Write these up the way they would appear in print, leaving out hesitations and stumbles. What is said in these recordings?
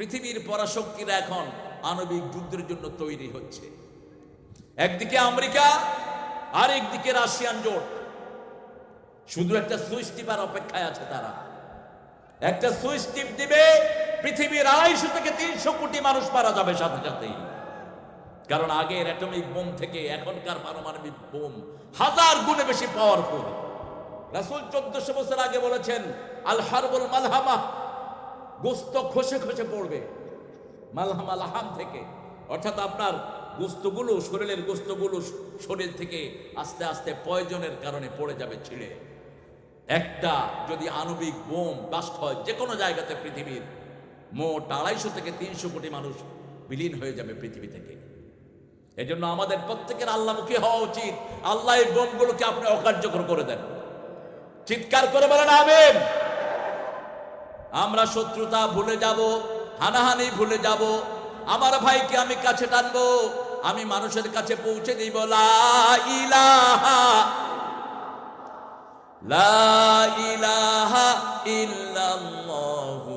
পৃথিবীর পরাশক্তিরা এখন আণবিক যুদ্ধের জন্য তৈরি হচ্ছে। একদিকে আমেরিকা, আর একদিকে রাশিয়ান জোট। শুধু একটা সুইচ টিপার অপেক্ষায় আছে তারা। একটা সুইচ টিপ দিবে, পৃথিবীর 250 থেকে 300 কোটি মানুষ মারা যাবে সাথে সাথেই। কারণ আগের অ্যাটমিক বোম থেকে এখনকার পারমাণবিক বোম 1000 গুণে বেশি পাওয়ারফুল। রাসূল 1400 বছর আগে বলেছেন, আল হারবুল মালহামা, গোস্ত খসে খসে পড়বে মালহামা লাহাম থেকে, অর্থাৎ আপনার গোস্তগুলো, শরীরের গোস্তগুলো শরীর থেকে আস্তে আস্তে পয়জনের কারণে পড়ে যাবে ছিঁড়ে। একটা যদি আণবিক বোম ব্লাস্ট হয় যে কোনো জায়গাতে পৃথিবীর, মোট 250 থেকে 300 কোটি মানুষ বিলীন হয়ে যাবে পৃথিবী থেকে। এজন্য আমাদের প্রত্যেকের আল্লাহমুখী হওয়া উচিত। আল্লাহ এই বোমগুলোকে আপনি অকার্যকর করে দেন। চিৎকার করে বলেন আমিন। আমরা শত্রুতা ভুলে যাব, হানাহানি ভুলে যাব। আমার ভাইকে আমি কাছে টানবো, আমি মানুষের কাছে পৌঁছে দিব লা ইলাহা ইল্লাল্লাহু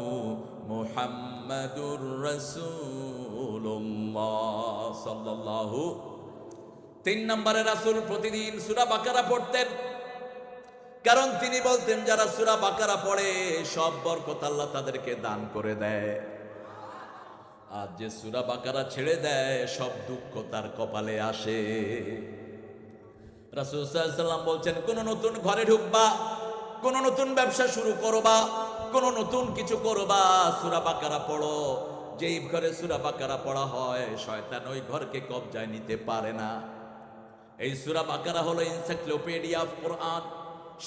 মুহাম্মাদুর রাসূলুল্লাহ সাল্লাল্লাহু। 3 নম্বরে রাসূল প্রতিদিন সূরা বাকারা পড়তেন, কারণ তিনি বলতেন যারা সূরা বাকারা পড়ে সব বরকত আল্লাহ তাদেরকে দান করে দেয়। আর যে সূরা বাকারা ছেড়ে দেয় সব দুঃখ তার কপালে আসে। রাসূল সাল্লাল্লাহু আলাইহি ওয়াসাল্লাম বলছেন, কোন নতুন ঘরে ঢুকবা, কোন নতুন ব্যবসা শুরু করবা, কোন নতুন কিছু করবা, সূরা বাকারা পড়ো। যেই ঘরে সূরা বাকারা পড়া হয় শয়তান ওই ঘরকে কবজায় নিতে পারে না। এই সূরা বাকারা হলো এনসাইক্লোপিডিয়া অফ কোরআন।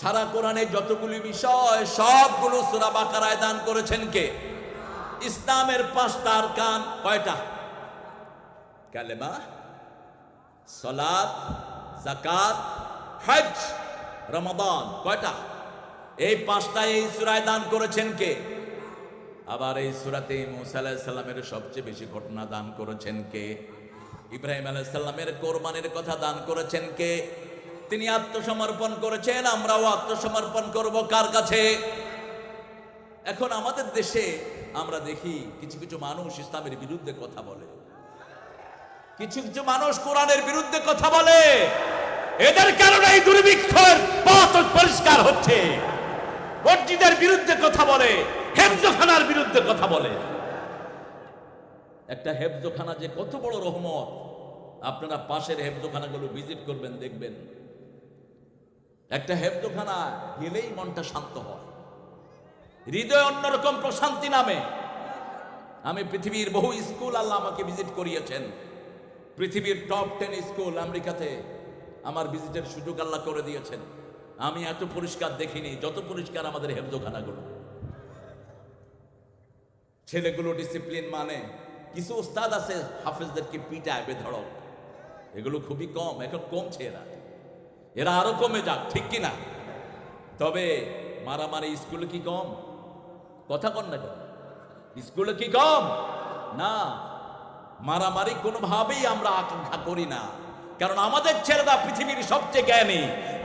সারা কোরআনে যতগুলি বিষয় সবগুলো সূরা বাকারায় দান করেছেন কে? ইসলামের 5টা আরকান কয়টা? কালেমা, সালাত, যাকাত, হজ, রমাদান, কয়টা? এই 5টা এই সূরায় দান করেছেন কে? আবার এই সূরাতে মুসা আলাইহিস সালামের সবচেয়ে বেশি ঘটনা দান করেছেন কে? ইব্রাহিম আলাইহিস সালামের কোরবানির কথা দান করেছেন কে? তিনি আত্মসমর্পণ করেছেন, আমরাও আত্মসমর্পণ করব কার কাছে? এখন আমাদের দেশে আমরা দেখি কিছু কিছু মানুষ ইসলামের বিরুদ্ধে কথা বলে, কিছু কিছু মানুষ কোরআনের বিরুদ্ধে কথা বলে। এদের কারণে এই দুর্ভিক্ষের পথ পরিষ্কার হচ্ছে। মসজিদের বিরুদ্ধে কথা বলে, হেফজখানার বিরুদ্ধে কথা বলে। একটা হেফজখানা যে কত বড় রহমত, আপনারা পাশের হেফজখানাগুলো ভিজিট করবেন, দেখবেন একটা হেফজখানা গেলেই মনটা শান্ত হয়, হৃদয় অন্যরকম প্রশান্তি নামে। আমি পৃথিবীর বহু স্কুল আল্লাহ আমাকে ভিজিট করিয়েছেন। পৃথিবীর টপ 10 স্কুল আমেরিকাতে আমার ভিজিটের সুযোগ আল্লাহ করে দিয়েছেন। আমি এত পরিষ্কার দেখিনি যত পরিষ্কার আমাদের হেফজখানাগুলো। ছেলেগুলো ডিসিপ্লিন মানে। কিছু ওস্তাদ আছে হাফেজদেরকে পিটায় বেধড়ক, এগুলো খুবই কম, এখন কমছে। এরা আরো কমে যাক, ঠিক কিনা? তবে মারামারি স্কুলে কি কম? কথা কন না কেন? স্কুলে কি কম? না, মারামারি কোনোভাবেই আমরা আকাঙ্ক্ষা করি না। কারণ আমাদের ছেলেরা পৃথিবীর সবচেয়ে জ্ঞানী,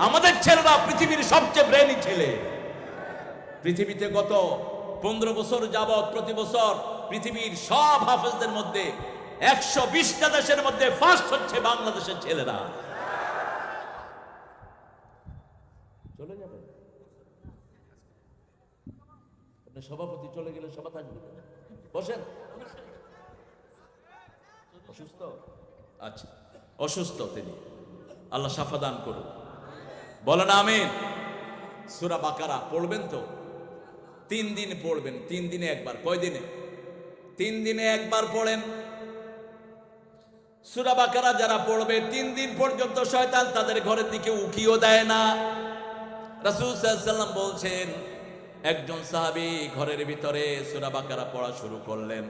আমাদের ছেলেরা পৃথিবীর সবচেয়ে ব্রেনি ছেলে। পৃথিবীতে গত 15 বছর যাবৎ প্রতি বছর পৃথিবীর সব হাফেজদের মধ্যে 120টা দেশের মধ্যে ফার্স্ট হচ্ছে বাংলাদেশের ছেলেরা। চলে যাবে সভাপতি, চলে গেলে সভা থাকবে। বসেন। অসুস্থ? আচ্ছা, অসুস্থ তিনি, আল্লাহ শাফা দান করুন। বলেন আমিন। সূরা বাকারা পড়বেন তো? 3 দিন পড়বেন, 3 দিনে একবার। কয় দিনে? 3 দিনে একবার পড়েন সূরা বাকারা। যারা পড়বে 3 দিন পর্যন্ত শয়তান তাদের ঘরের দিকে উকিও দেয় না। রাসূল সাল্লাল্লাহু আলাইহি ওয়াসাল্লাম বলছেন, একজন সাহাবী ঘরের ভিতরে সূরা বাকারা পড়া শুরু করলেন।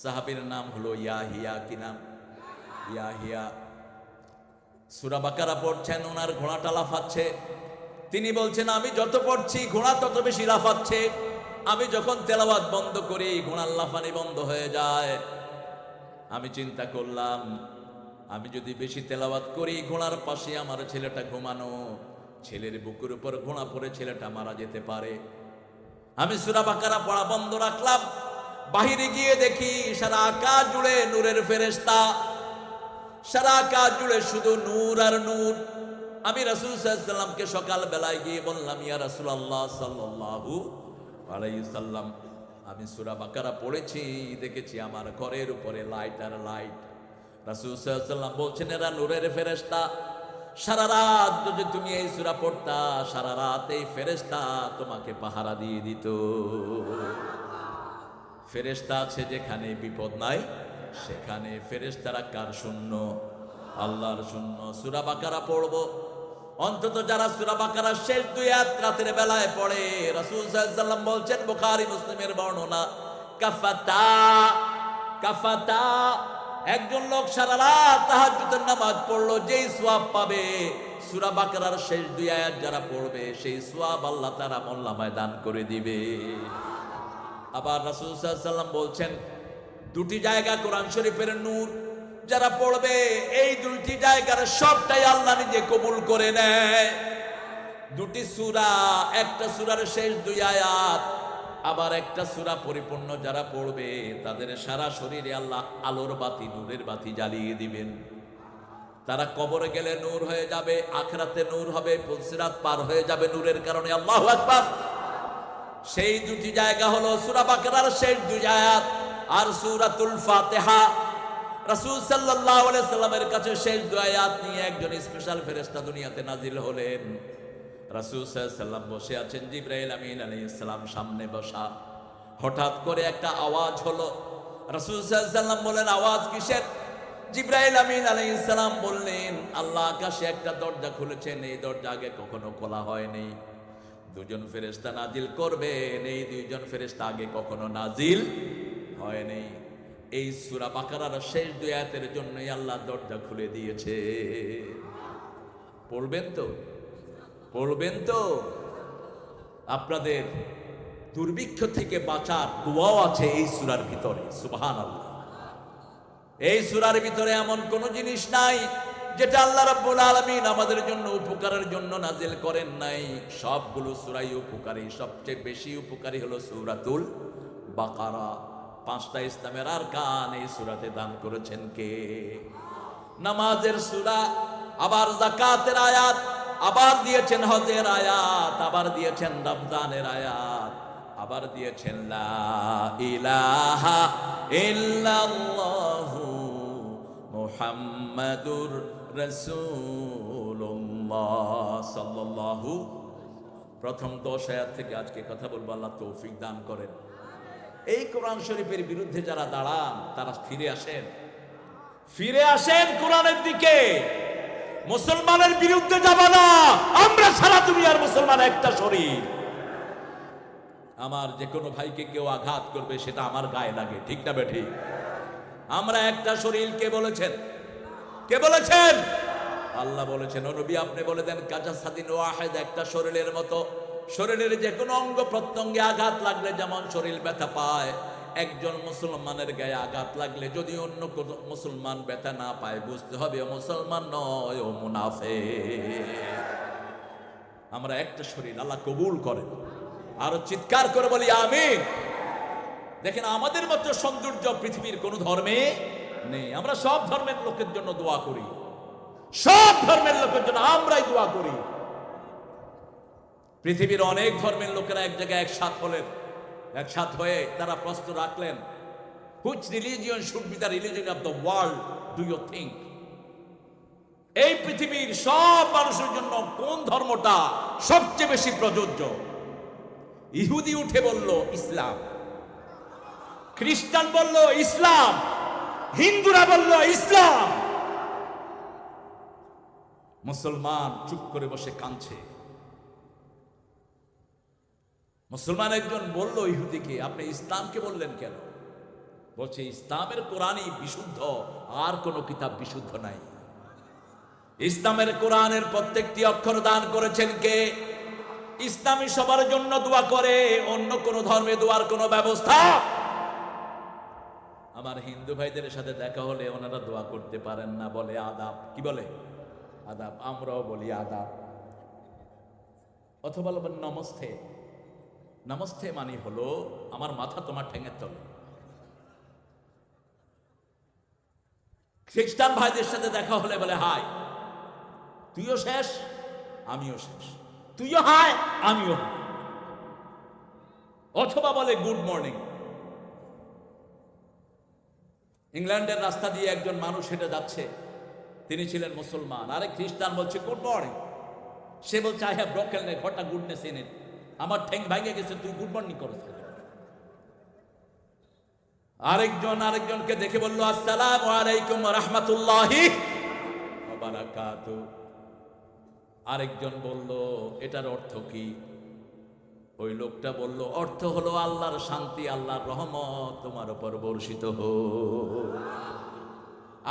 সাহাবীর নাম হলো ইয়াহিয়া। কি নাম? ইয়াহিয়া। সূরা বাকারা পড়ছেন, ওনার ঘোড়াটা লাফাচ্ছে। তিনি বলছেন, আমি যত পড়ছি ঘোড়া তত বেশি লাফাচ্ছে। আমি যখন তেলাওয়াত বন্ধ করি ঘোড়ার লাফানি বন্ধ হয়ে যায়। আমি চিন্তা করলাম, আমি যদি বেশি তেলাওয়াত করি ঘোড়ার পাশে আমার ছেলেটা ঘুমানো, ছেলের বুকের উপর ঘোড়া পড়ে ছেলেটা মারা যেতে পারে। আমি সূরা বাকারা পড়া বন্ধ রাখলাম। বাহিরে গিয়ে দেখি সারা আকাশ জুড়ে নূরের ফেরেশতা, সারা আকাশ জুড়ে শুধু নূর আর নূর। আমি রাসূল সাল্লাল্লাহু আলাইহি সাল্লামকে সকাল বেলায় গিয়ে বললাম, ইয়া রাসূলুল্লাহ সাল্লাল্লাহু আলাইহি সাল্লাম, আমি সূরা বাকারা পড়েছি, দেখেছি আমার ঘরের উপরে লাইট আর লাইট। রাসূল সাল্লাল্লাহু আলাইহি সাল্লাম বলছেন, এরা নূরের ফেরেশতা, সারা রাত যদি তুমি এই সূরা পড়তা, সারা রাত এই ফেরেশতা তোমাকে পাহারা দিয়ে দিত। ফেরেশতা আছে যেখানে বিপদ নাই, সেখানে ফেরেশতারা কার শূন্য? আল্লাহর শূন্য। সূরা বাকারা পড়বো, অন্তত যারা সূরা বাকারার শেষ দুই আয়াত রাতের বেলায় পড়ে, রাসূল সাল্লাল্লাহু আলাইহি সাল্লাম বলছেন, বুখারী মুসলিমের বর্ণনা, কাফাতা কাফাতা, একজন লোক সারা রাত তাহাজ্জুদের নামাজ পড়লো, যেই সওয়াব পাবে সূরা বাকারার শেষ দুই আয়াত যারা পড়বে, সেই সওয়াব আল্লাহ তাআলা আমলনামায় দান করে দিবে। আবার রাসূল সাল্লাল্লাহু আলাইহি সাল্লাম বলছেন, দুটি জায়গা কোরআন শরীফের নূর যারা পড়বে, এই দুটি জায়গার সবটাই আল্লাহ নিজে কবুল করে নেয়। দুটি সূরা, একটা সূরার শেষ দুই আয়াত, আবার একটা সূরা পরিপূর্ণ যারা পড়বে, তাদের সারা শরীরে আল্লাহ আলোর বাতি, নূরের বাতি জ্বালিয়ে দিবেন। তারা কবরে গেলে নূর হয়ে যাবে, আখিরাতে নূর হবে, পুলসিরাত পার হয়ে যাবে নূরের কারণে। আল্লাহু আকবার। সেই দুটি জায়গা হলো সূরা বাকারার শেষ দুই আয়াত আর সূরাতুল ফাতিহা। রাসূল সাল্লাল্লাহু আলাইহি সাল্লামের কাছে শেষ দুই আয়াত নিয়ে একজন স্পেশাল ফেরেশতা দুনিয়াতে নাজিল হলেন। রাসূল সাল্লাল্লাহু আলাইহি সাল্লাম বসে আছেন, জিবরাইল আমিন আলাইহিস সালাম সামনে বসা। হঠাৎ করে একটা আওয়াজ হলো। রাসূল সাল্লাল্লাহু আলাইহি সাল্লাম বলেন, আওয়াজ কিসের? জিবরাইল আমিন আলাইহিস সালাম বললেন, আল্লাহ আকাশে একটা দরজা খুলেছেন, এই দরজা আগে কখনো খোলা হয়নি। দুজন ফেরেশতা নাজিল করবেন, এই দুইজন ফেরেশতা আগে কখনো নাজিল হয়নি। এই সূরা বাকারার শেষ দুই আয়াতের জন্যই আল্লাহ দরজা খুলে দিয়েছে। পড়বেন তো? পড়বেন তো? আপনাদের দুর্ভিক্ষ থেকে বাঁচার দোয়াও আছে এই সূরার ভিতরে। সুবহানাল্লাহ। এই সূরার ভিতরে এমন কোন জিনিস নাই যেটা আল্লাহ রাব্বুল আলামিন আমাদের জন্য উপকারের জন্য নাজিল করেন নাই। সবগুলো সূরাই উপকারী। সবচেয়ে বেশি উপকারী হলো সূরাতুল বাকারা। 5টা ইসলামের আরকান এই সূরাতে দান করেছেন কে? নামাজের সূরা, আবার যাকাতের আয়াত, আবার দিয়েছেন হজের আয়াত, আবার দিয়েছেন রমজানের আয়াত, আবার দিয়েছেন লা ইলাহা ইল্লাল্লাহু মুহাম্মাদুর রাসূলুল্লাহ সাল্লাল্লাহু। প্রথম 10 আয়াত থেকে আজকে কথা বলবো, আল্লাহ তৌফিক দান করেন। এই কোরআন শরীফের বিরুদ্ধে যারা দাঁড়ান, তারা ফিরে আসেন, ফিরে আসেন কোরআনের দিকে। মুসলমানের বিরুদ্ধে যাব না আমরা। সারা দুনিয়ার মুসলমান একটা শরীর। আমার যে কোনো ভাইকে কেউ আঘাত করবে, সেটা আমার গায়ে লাগে, ঠিক না বেঠিক? আমরা একটা শরীর। কে বলেছেন? কে বলেছেন? আল্লাহ বলেছেন। ও নবী, আপনি বলে দেন, কাজাসাদিন ওয়াহিদ, একটা শরীরের মতো। শরীরের যে কোনো অঙ্গ প্রত্যঙ্গে আঘাত লাগলে যেমন শরীর ব্যথা পায়, একজন মুসলমানের গায়ে আঘাত লাগলে যদি অন্য কোনো মুসলমান ব্যথা না পায়, বুঝতে হবে ও মুসলমান নয়, ও মুনাফিক। আমরা একটা শরীর, আল্লাহ কবুল করেন। আরো চিৎকার করে বলি আমিন। দেখেন, আমাদের মতো সৌন্দর্য পৃথিবীর কোন ধর্মে নেই। আমরা সব ধর্মের লোকের জন্য দোয়া করি, সব ধর্মের লোকের জন্য আমরাই দোয়া করি। পৃথিবীর অনেক ধর্মের লোকেরা এক জায়গায় একসাথ হলেন, একসাথ হয়ে তারা প্রশ্ন রাখলেন, which religion should be the religion of the world do you think? এই পৃথিবীর সব মানুষের জন্য কোন ধর্মটা সবচেয়ে বেশি প্রযোজ্য? ইহুদি উঠে বলল ইসলাম, খ্রিস্টান বলল ইসলাম, হিন্দুরা বলল ইসলাম। মুসলমান চুপ করে বসে কাঁদছে। মুসলমান একজন বলল ইহুদিকে, আপনি ইসলামকে বললেন কেন? বলছে, ইসলামের কোরআনই বিশুদ্ধ, আর কোন কিতাব বিশুদ্ধ নাই। ইসলামের কোরআনের প্রত্যেকটি অক্ষর দান করেছেন কে? ইসলামী সবার জন্য দোয়া করে, অন্য কোন ধর্মে দোয়ার কোন ব্যবস্থা। আমার হিন্দু ভাইদের সাথে দেখা হলে ওনারা দোয়া করতে পারেন না, বলে আদাব। কি বলে? আদাব। আমরাও বলি আদাব। অথবা বলবেন নমস্তে। নমস্তে মানে হলো আমার মাথা তোমার ঠ্যাঙের তলে। খ্রিস্টান ভাইদের সাথে দেখা হলে বলে হাই, তুইও শেষ আমিও শেষ, তুইও হাই আমিও হাই, অথবা বলে গুড মর্নিং। ইংল্যান্ডের রাস্তা দিয়ে একজন মানুষ হেঁটে যাচ্ছে, তিনি ছিলেন মুসলমান, আরেক খ্রিস্টান বলছে গুড মর্নিং। সে বলছে I have broken leg, what a goodness in it, আমার ঠ্যাং ভাঙে গেছে, তুই গুড মর্নিং করছ। আরেকজনকে দেখে বলল আসসালামু আলাইকুম ওয়া রাহমাতুল্লাহি ওয়া বারাকাতুহু। আরেকজন বলল এটার অর্থ কি? ওই লোকটা বলল অর্থ হলো আল্লাহর শান্তি, আল্লাহর রহমত তোমার উপর বর্ষিত হোক।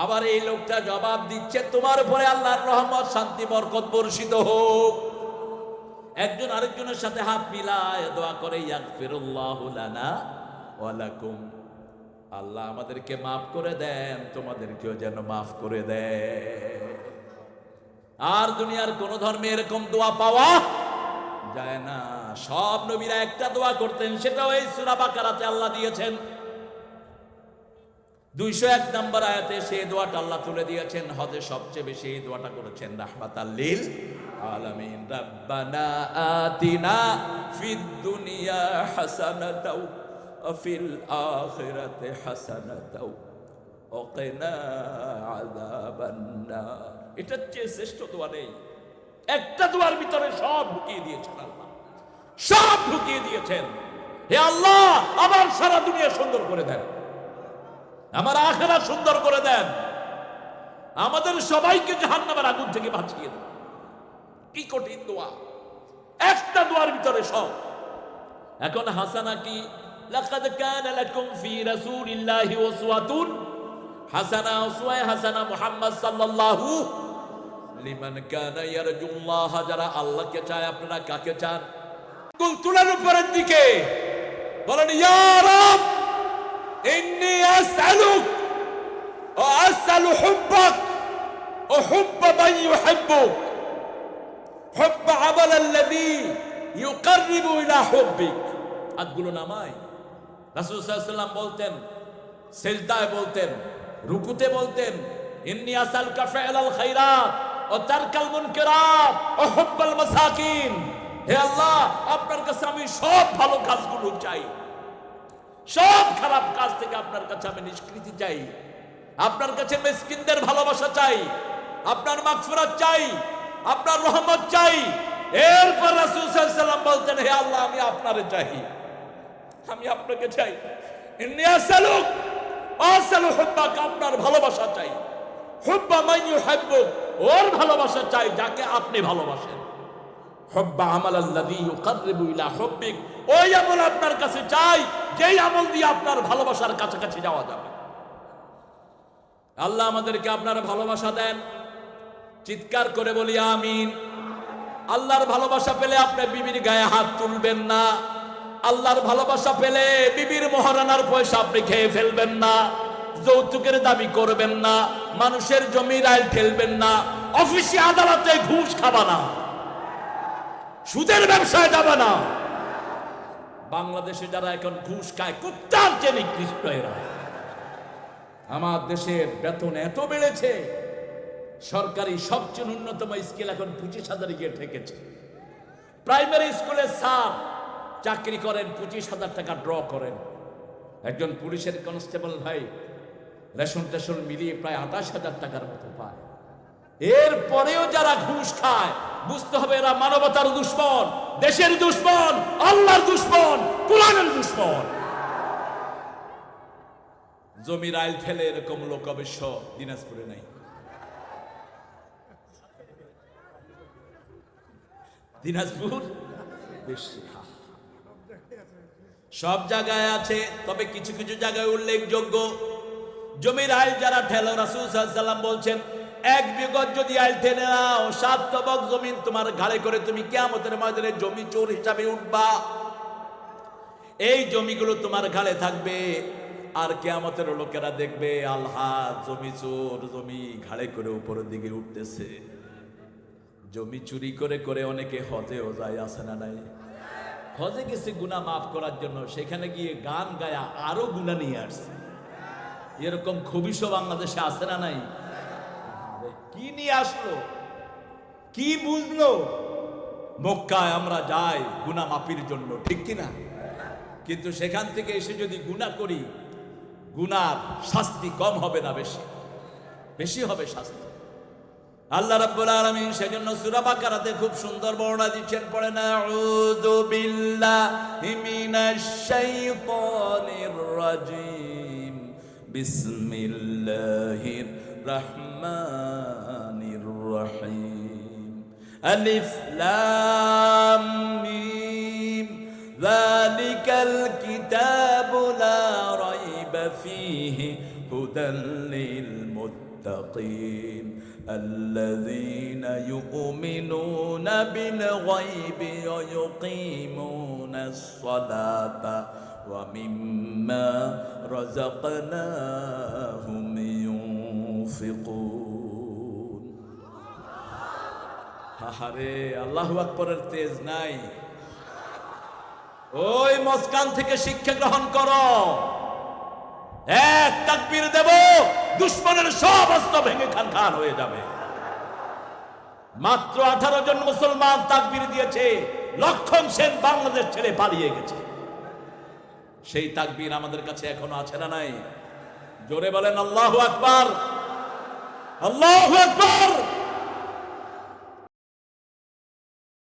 আবার এই লোকটা জবাব দিচ্ছে তোমার উপরে আল্লাহর রহমত, শান্তি, বরকত বর্ষিত হোক। একজন আরেকজনের সাথে হাত মিলায় দোয়া করে ইয়াগফিরুল্লাহু লানা ওয়া লাকুম, আল্লাহ আমাদেরকে মাফ করে দেন, তোমাদেরকেও যেন মাফ করে দেন। আর দুনিয়ার কোন ধর্মে এরকম দোয়া পাওয়া যায় না। সব নবীরা একটা দোয়া করতেন, সেটাও এই সূরা বাকারাতে আল্লাহ দিয়েছেন। 201 নম্বর আয়াতে সেই দোয়াটা আল্লাহ তুলে দিয়েছেন। হজে সবচেয়ে বেশি এই দোয়াটা করেছেন রাহমাতাল লিল আলামিন। রাব্বানা আতিনা ফিদ দুনিয়া হাসানাতাও ওয়া ফিল আখিরাতি হাসানাতাও ওয়া কিনা আযাবান নার। এটার চেয়ে শ্রেষ্ঠ দোয়া নেই। একটা দোয়ার ভিতরে সব ঢুকিয়ে দিয়েছেন আল্লাহ, সব ঢুকিয়ে দিয়েছেন। হে আল্লাহ আমার সারা দুনিয়া সুন্দর করে দেন, আমার আখিরাত সুন্দর করে দেন, আমাদের সবাইকে জাহান্নামের আগুন থেকে বাঁচিয়ে দেন। কি কঠিন দোয়া, একটা দোয়ার ভিতরে সব। এখন হাসানা কি? লাকাদ কানা লাকুম ফি রাসূলিল্লাহি উসওয়াতুন হাসানা, উসওয়ায়ে হাসানা মুহাম্মদ সাল্লাল্লাহু লিমান কানা ইয়ারজুল্লাহ, যারা আল্লাহকে চায়। আপনারা কাকে চান? আঙ্গুল তুলেন উপরের দিকে, বলেন ইয়া রাব ইন্নী আসআলুক ওয়া আসআলু হুব্বাক ওয়া হুব্বা মান ইউহিব্বুক, হুব্বা আমাল আল্লাযী ইউকাররিবু ইলা হুব্বিক। হাতগুলো নামায়। রাসূল সাল্লাল্লাহু আলাইহি ওয়াসাল্লাম বলতেন, সিজদায় বলতেন, রুকুতে বলতেন ইন্নী আসআলুকা ফি'লাল খায়রাত ওয়া তারকাল মুনকারাত ওয়া হুব্বাল মাসাকিন। হে আল্লাহ আপনার কাছে আমি সব ভালো কাজগুলো চাই, সব খারাপ কাজ থেকে আপনার কাছে আমি নিষ্কৃতি চাই, আপনার কাছে মিসকিনদের ভালোবাসা চাই, আপনার মাগফিরাত চাই, আপনার রহমত চাই। এরপর রাসূল সাল্লাল্লাহু আলাইহি ওয়াসাল্লাম বলতেন হে আল্লাহ আমি আপনারে চাই, আমি আপনাকে চাই। ইন্নী আসআলুক ওয়া আসআলু হুব্বাক, আপনার ভালোবাসা চাই। হুব্বা মান ইউহিব্বুক, ওর ভালোবাসা চাই যাকে আপনি ভালোবাসেন। হুব্বা আমাল আল্লাযী ইউকাররিবু ইলা হুব্বিক, ওই আমল আপনার কাছে চাই যেই আমল দিয়ে আপনার ভালোবাসার কাছাকাছি যাওয়া যাবে। আল্লাহ আমাদেরকে আপনার ভালোবাসা দেন। চিৎকার করে বলি আমিন। আল্লাহর ভালোবাসা পেলে আপনি বিবির গায়ে হাত তুলবেন না। আল্লাহর ভালোবাসা পেলে বিবির মহারানার পয়সা আপনি খেয়ে ফেলবেন না, যৌতুকের দাবি করবেন না, মানুষের জমির আইল ঠেলবেন না, অফিসে আদালতে ঘুষ খাবা না, সুদের ব্যবসায় যাবে না। বাংলাদেশে যারা এখন ঘুষ খায় কুত্তার চেয়ে নিকৃষ্ট এরা। আমার দেশের বেতন এত বেড়েছে, সরকারি সবচেয়ে ন্যূনতম স্কেল এখন 25,000 গিয়ে ঠেকেছে। প্রাইমারি স্কুলে স্যার চাকরি করেন, 25,000 টাকা ড্র করেন। একজন পুলিশের কনস্টেবল ভাই রেশন টেশন মিলিয়ে প্রায় 28,000 টাকার মতো পায়। এরপরেও যারা ঘুষ খায় বুঝতে হবে এরা মানবতার দুশমন, দেশের দুশমন, আল্লাহর দুশমন, কোরআনের দুশমন। জমির আইল ঠেলে এরকম লোক অবশ্য দিনাজপুরে নাই। দিনাজপুর বেশি, সব জায়গায় আছে, তবে কিছু কিছু জায়গায় উল্লেখযোগ্য। জমির আইল যারা ঠেলো, রাসূল সাল্লাল্লাহু আলাইহি ওয়াসাল্লাম বলছেন 1 বিঘত যদি আইল ঠেলে নাও 7 তবক জমিন তোমার ঘাড়ে করে তুমি কিয়ামতের ময়দানে জমি চোর হিসাবে উঠবা। এই জমিগুলো তোমার ঘাড়ে থাকবে, আর কিয়ামতের লোকেরা দেখবে আল্লাহ জমি চোর জমি ঘাড়ে করে উপরের দিকে উঠতেছে। জমি চুরি করে করে অনেকে হজেও যায়, আছে না নাই? হজে গেছে গুনাহ মাফ করার জন্য, সেখানে গিয়ে গান গায়া আরো গুনাহ নিয়ে আসছে। এরকম খবিশও বাংলাদেশে আছে না নাই? কি নিয়ে আসলো, কি বুঝলো? মক্কায় আমরা যাই গুনাহ মাপির জন্য, ঠিক কিনা? কিন্তু সেখান থেকে এসে যদি গুনাহ করি, গুনার শাস্তি কম হবে না বেশি? বেশি হবে শাস্তি। আল্লাহ রাব্বুল আলামিন সেজন্য সূরা বাকারাতে খুব সুন্দর বর্ণনা দিচ্ছেন, পড়েন আউযু বিল্লাহি মিনাশ শাইতানির রাজিম বিসমিল্লাহির রাহমানির রহিম আলিফ লাম মিম যালিকাল কিতাবু লা রাইবা ফীহি হুদাল লিল মুত্তাকিন الذين يؤمنون بالغيب ويقيمون الصلاة ومما رزقناهم ينفقون আরে আল্লাহু আকবারের তেজ নাই? ওই মসকান থেকে শিক্ষা গ্রহণ করো। এক তাকবীর দেব, দুশমনের সব অস্ত্র ভেঙে খান হয়ে যাবে। মাত্র 18 জন মুসলমান তাকবীর দিয়েছে, লক্ষণ সেন বাংলাদেশ ছেড়ে পালিয়ে গেছে। সেই তাকবীর আমাদের কাছে এখনো আছে না নাই? জোরে বলেন আল্লাহু আকবার, আল্লাহু আকবার।